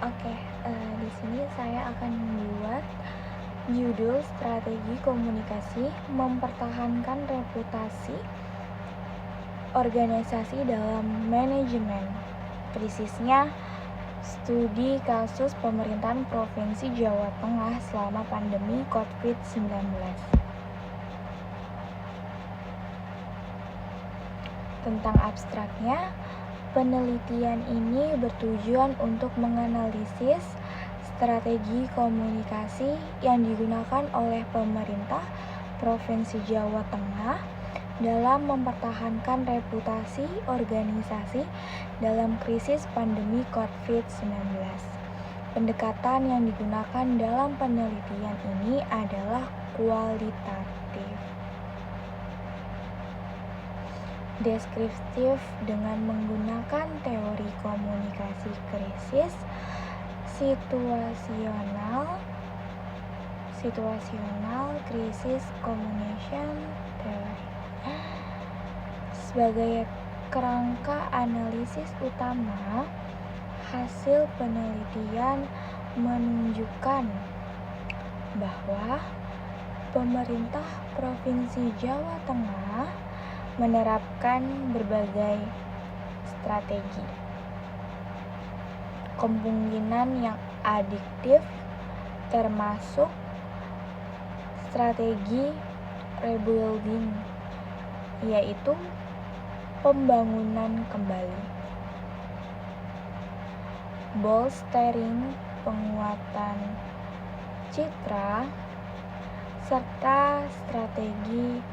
Oke, di sini saya akan membuat judul strategi komunikasi mempertahankan reputasi organisasi dalam manajemen krisisnya, studi kasus pemerintahan Provinsi Jawa Tengah selama pandemi COVID-19. Tentang abstraknya, penelitian ini bertujuan untuk menganalisis strategi komunikasi yang digunakan oleh pemerintah Provinsi Jawa Tengah dalam mempertahankan reputasi organisasi dalam krisis pandemi COVID-19. Pendekatan yang digunakan dalam penelitian ini adalah kualitatif, deskriptif dengan menggunakan teori komunikasi krisis, situasional krisis communication theory sebagai kerangka analisis utama. Hasil penelitian menunjukkan bahwa pemerintah Provinsi Jawa Tengah menerapkan berbagai strategi kepemimpinan yang adiktif, termasuk strategi rebuilding, yaitu pembangunan kembali, bolstering, penguatan citra, serta strategi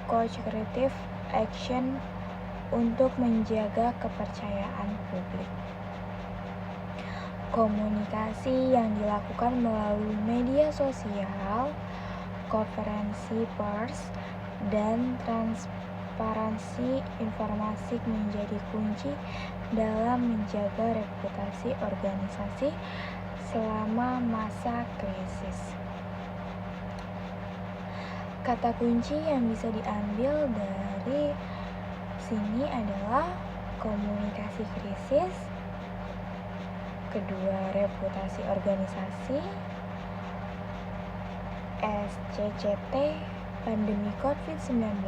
coercive action untuk menjaga kepercayaan publik. Komunikasi yang dilakukan melalui media sosial, konferensi pers, dan transparansi informasi menjadi kunci dalam menjaga reputasi organisasi selama masa krisis. Kata kunci yang bisa diambil dari sini adalah komunikasi krisis, kedua reputasi organisasi, SCCT, pandemi COVID-19,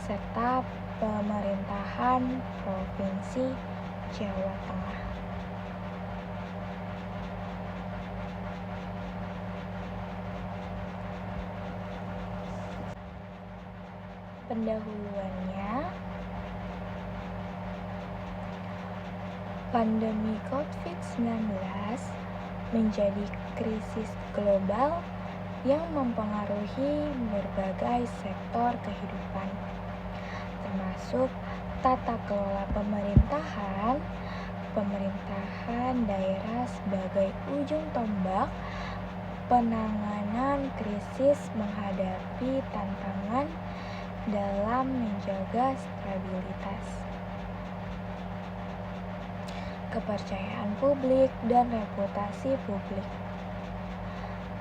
serta pemerintahan Provinsi Jawa Tengah. Pendahuluannya, pandemi COVID-19 menjadi krisis global yang mempengaruhi berbagai sektor kehidupan, termasuk tata kelola pemerintahan daerah sebagai ujung tombak penanganan krisis, menghadapi tantangan dalam menjaga stabilitas, kepercayaan publik, dan reputasi publik.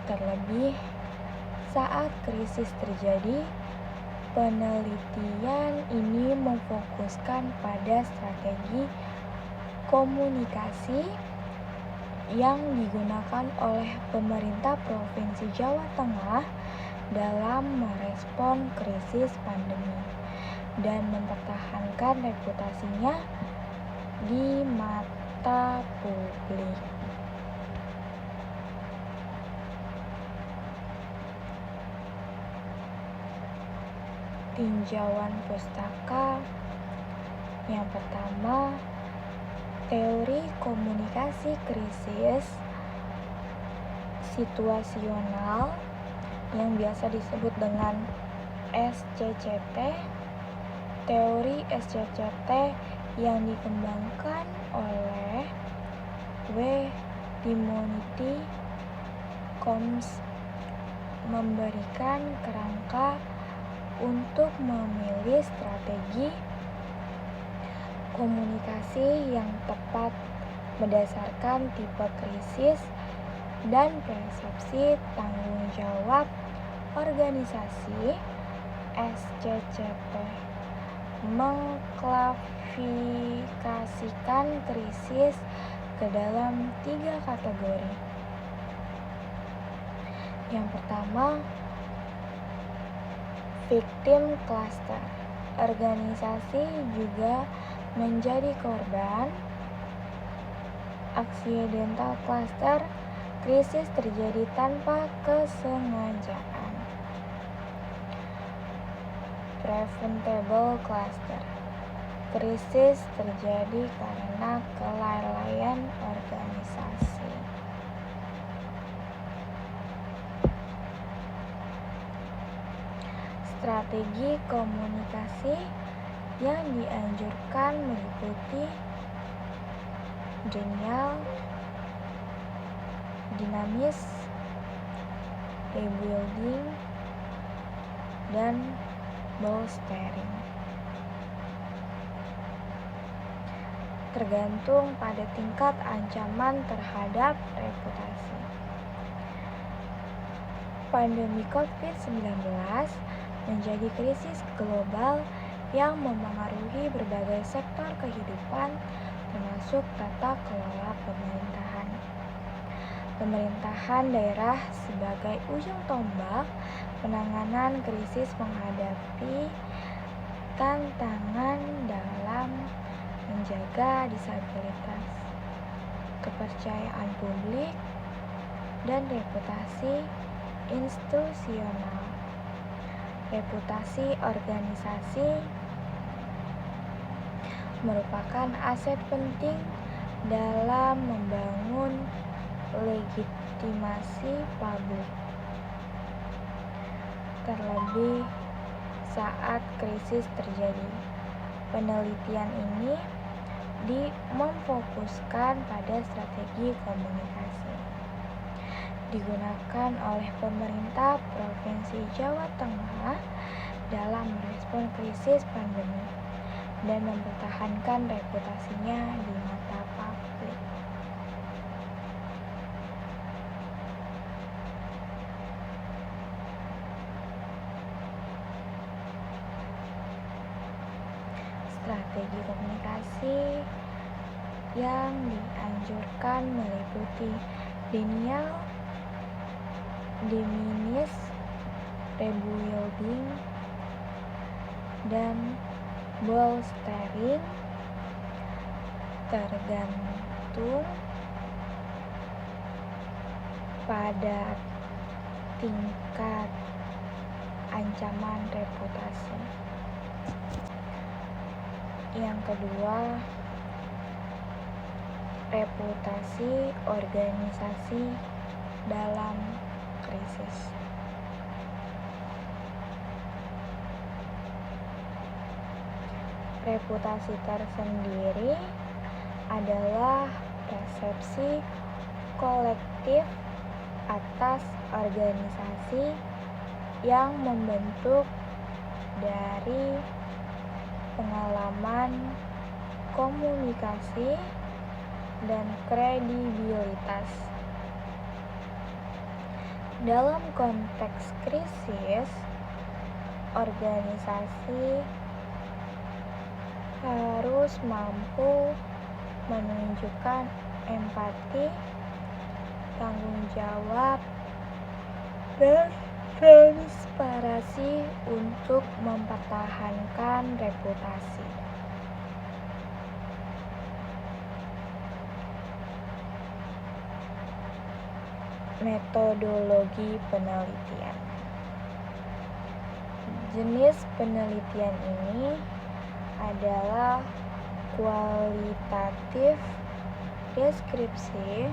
Terlebih saat krisis terjadi, penelitian ini memfokuskan pada strategi komunikasi yang digunakan oleh pemerintah Provinsi Jawa Tengah dalam merespon krisis pandemi dan mempertahankan reputasinya di mata publik. Tinjauan pustaka. Yang pertama, teori komunikasi krisis situasional yang biasa disebut dengan SCCT. Teori SCCT yang dikembangkan oleh W. Timothy Combs memberikan kerangka untuk memilih strategi komunikasi yang tepat berdasarkan tipe krisis dan persepsi tanggung jawab organisasi. SCCT mengklasifikasikan krisis ke dalam 3 kategori. Yang pertama, victim cluster. Organisasi juga menjadi korban. Accidental cluster, krisis terjadi tanpa kesengajaan. Preventable cluster, krisis terjadi karena kelalaian organisasi. Strategi komunikasi yang dianjurkan meliputi genial, dinamis, rebuilding, dan bolstering. Tergantung pada tingkat ancaman terhadap reputasi. Pandemi COVID-19 menjadi krisis global yang memengaruhi berbagai sektor kehidupan, termasuk tata kelola pemerintahan. Pemerintahan daerah sebagai ujung tombak penanganan krisis menghadapi tantangan dalam menjaga stabilitas, kepercayaan publik, dan reputasi institusional. Reputasi organisasi merupakan aset penting dalam membangun legitimasi publik, terlebih saat krisis terjadi. Penelitian ini memfokuskan pada strategi komunikasi digunakan oleh pemerintah Provinsi Jawa Tengah dalam merespon krisis pandemi dan mempertahankan reputasinya di mata publik. Strategi komunikasi yang dianjurkan meliputi denial, diminish, rebuilding, dan bolstering, tergantung pada tingkat ancaman reputasi. Yang kedua, reputasi organisasi dalam krisis. Reputasi tersendiri adalah persepsi kolektif atas organisasi yang membentuk dari pengalaman komunikasi dan kredibilitas. Dalam konteks krisis, organisasi harus mampu menunjukkan empati, tanggung jawab, dan transparansi untuk mempertahankan reputasi. Metodologi penelitian. Jenis penelitian ini adalah kualitatif deskripsi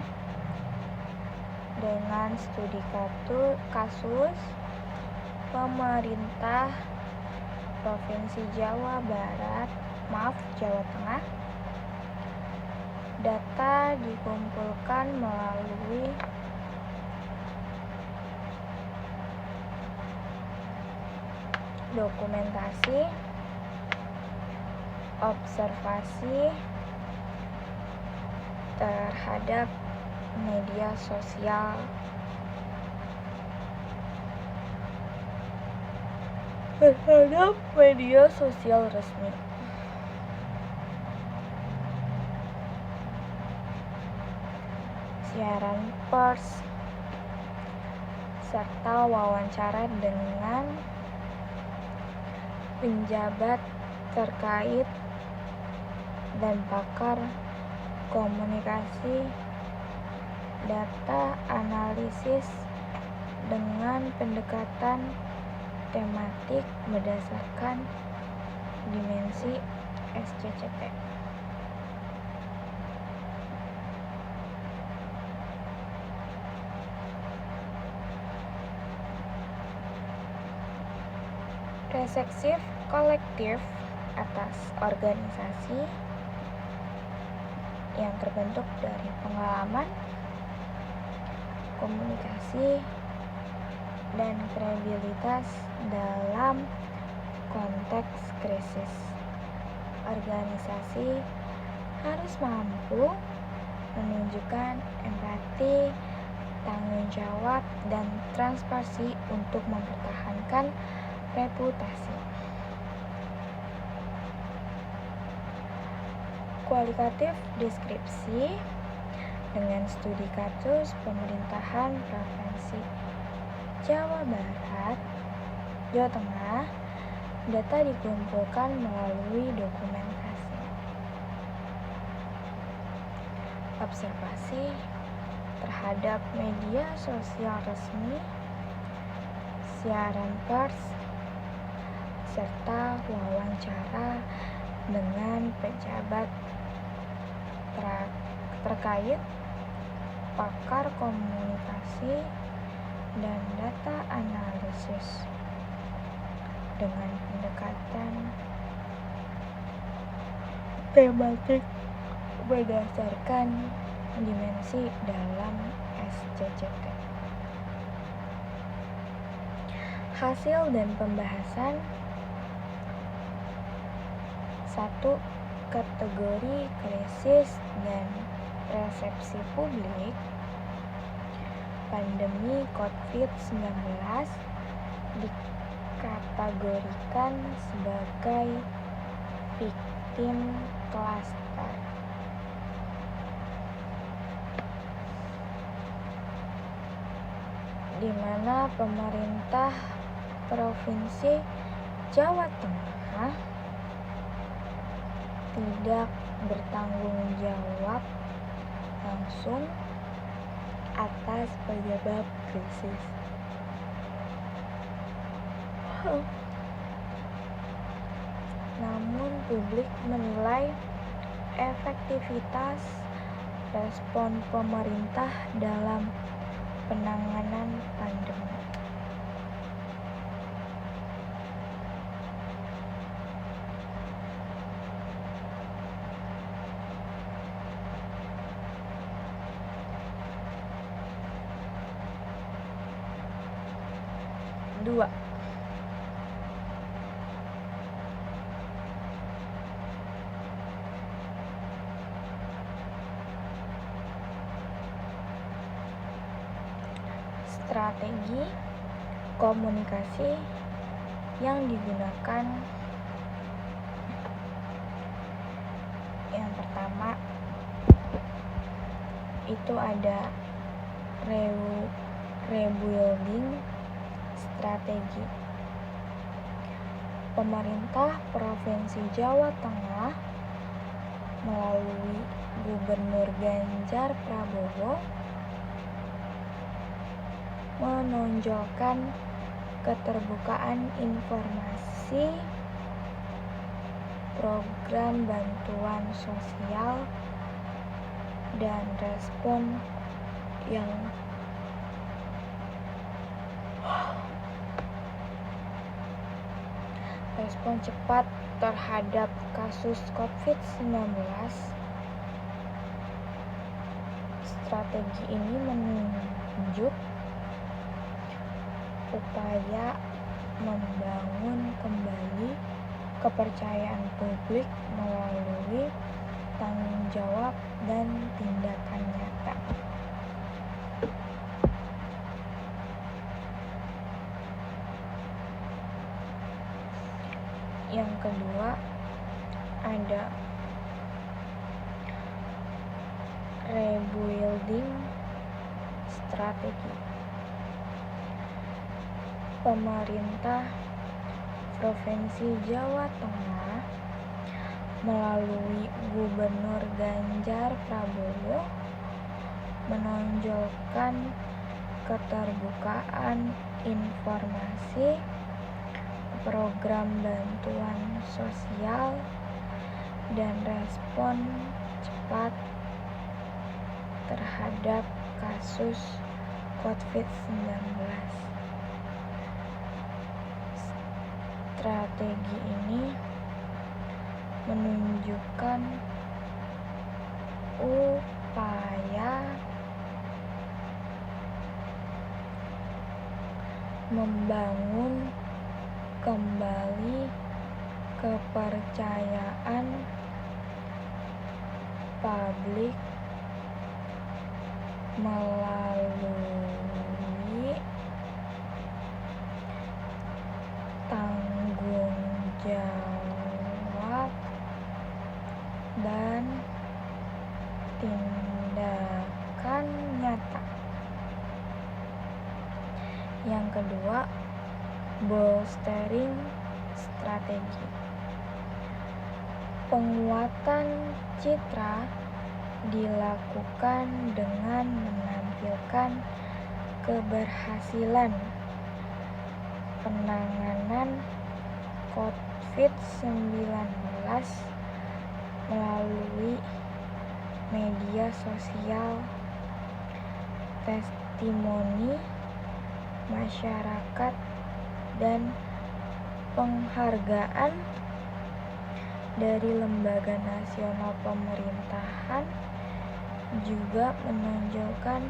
dengan studi kasus pemerintah Provinsi Jawa Tengah. Data dikumpulkan melalui dokumentasi, observasi terhadap media sosial, terhadap media sosial resmi. Siaran pers serta wawancara dengan penjabat terkait dan pakar komunikasi, data analisis dengan pendekatan tematik berdasarkan dimensi SCCT. Refleksif kolektif atas organisasi yang terbentuk dari pengalaman, komunikasi, dan kredibilitas dalam konteks krisis. Organisasi harus mampu menunjukkan empati, tanggung jawab, dan transparansi untuk mempertahankan reputasi. Kualitatif deskripsi dengan studi kasus pemerintahan Provinsi Jawa Barat, Jawa Tengah, data dikumpulkan melalui dokumentasi. Observasi terhadap media sosial resmi, siaran pers, serta wawancara dengan pejabat terkait, pakar komunikasi, dan data analisis dengan pendekatan tematik berdasarkan dimensi dalam SCCT. Hasil dan pembahasan. 1. Kategori krisis dan persepsi publik. Pandemi COVID-19 dikategorikan sebagai victim cluster. Di mana pemerintah Provinsi Jawa Tengah tidak bertanggung jawab langsung atas penyebab krisis. Namun publik menilai efektivitas respon pemerintah dalam penanganan pandemi. Dua, strategi komunikasi yang digunakan. Yang pertama itu ada rebuilding strategi. Pemerintah Provinsi Jawa Tengah melalui Gubernur Ganjar Prabowo menonjolkan keterbukaan informasi, program bantuan sosial, dan respon cepat terhadap kasus COVID-19. Strategi ini menunjuk upaya membangun kembali kepercayaan publik melalui tanggung jawab dan tindakan nyata. kedua ada rebuilding strategi. Pemerintah Provinsi Jawa Tengah melalui Gubernur Ganjar Prabowo menonjolkan keterbukaan informasi, program bantuan sosial, dan respon cepat terhadap kasus COVID-19. Strategi ini menunjukkan upaya membangun kembali kepercayaan publik melalui tanggung jawab dan tindakan nyata. Yang kedua, bolstering strategi. Penguatan citra dilakukan dengan menampilkan keberhasilan penanganan COVID-19 melalui media sosial, testimoni masyarakat, dan penghargaan dari lembaga nasional pemerintahan juga menonjolkan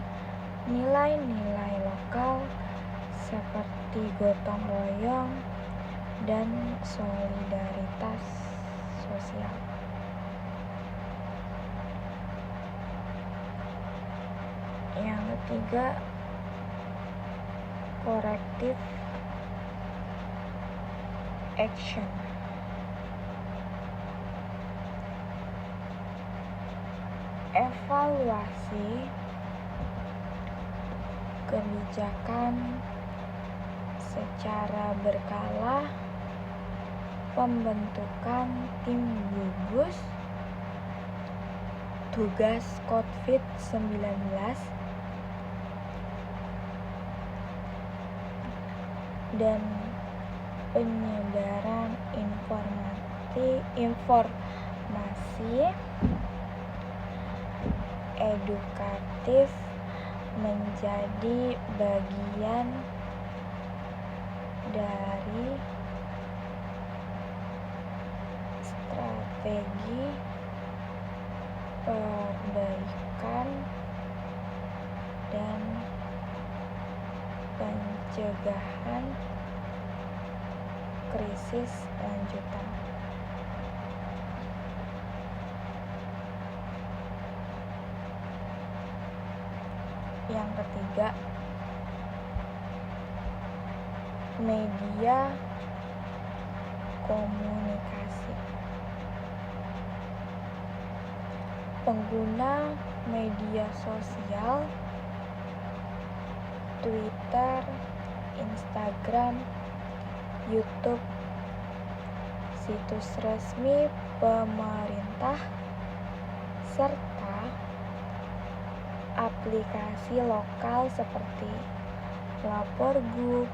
nilai-nilai lokal seperti gotong royong dan solidaritas sosial. Yang ketiga, corrective action. Evaluasi kebijakan secara berkala, pembentukan tim gugus tugas COVID-19, dan penyebaran informasi edukatif menjadi bagian dari strategi perbaikan dan pencegahan krisis lanjutan. Yang ketiga, media komunikasi. Pengguna media sosial, Twitter, Instagram, YouTube, situs resmi pemerintah, serta aplikasi lokal seperti Lapor.Gub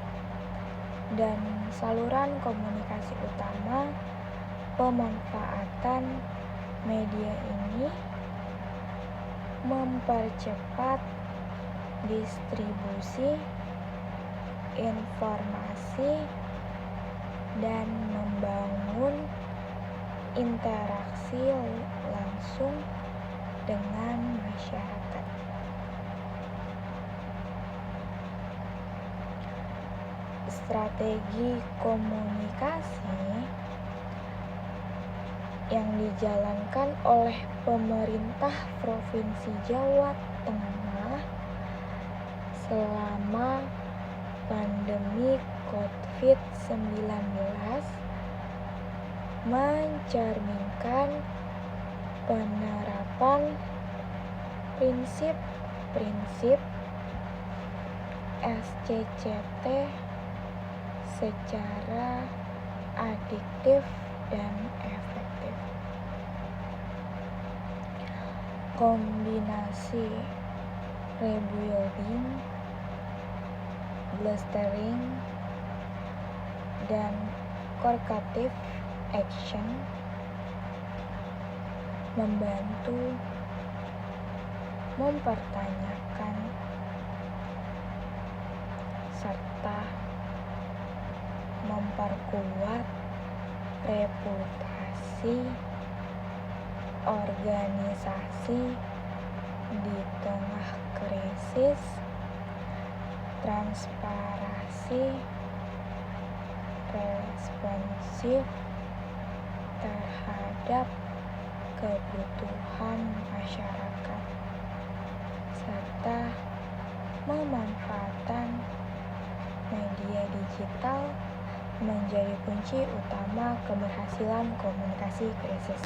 dan saluran komunikasi utama. Pemanfaatan media ini mempercepat distribusi informasi dan membangun interaksi langsung dengan masyarakat. Strategi komunikasi yang dijalankan oleh pemerintah Provinsi Jawa Tengah selama pandemi COVID-19 mencerminkan penerapan prinsip-prinsip SCCT secara adiktif dan efektif. Kombinasi rebuilding, blustering, dan corrective action membantu mempertanyakan serta memperkuat reputasi organisasi di tengah krisis transparansi responsif terhadap kebutuhan masyarakat serta memanfaatkan media digital menjadi kunci utama keberhasilan komunikasi krisis.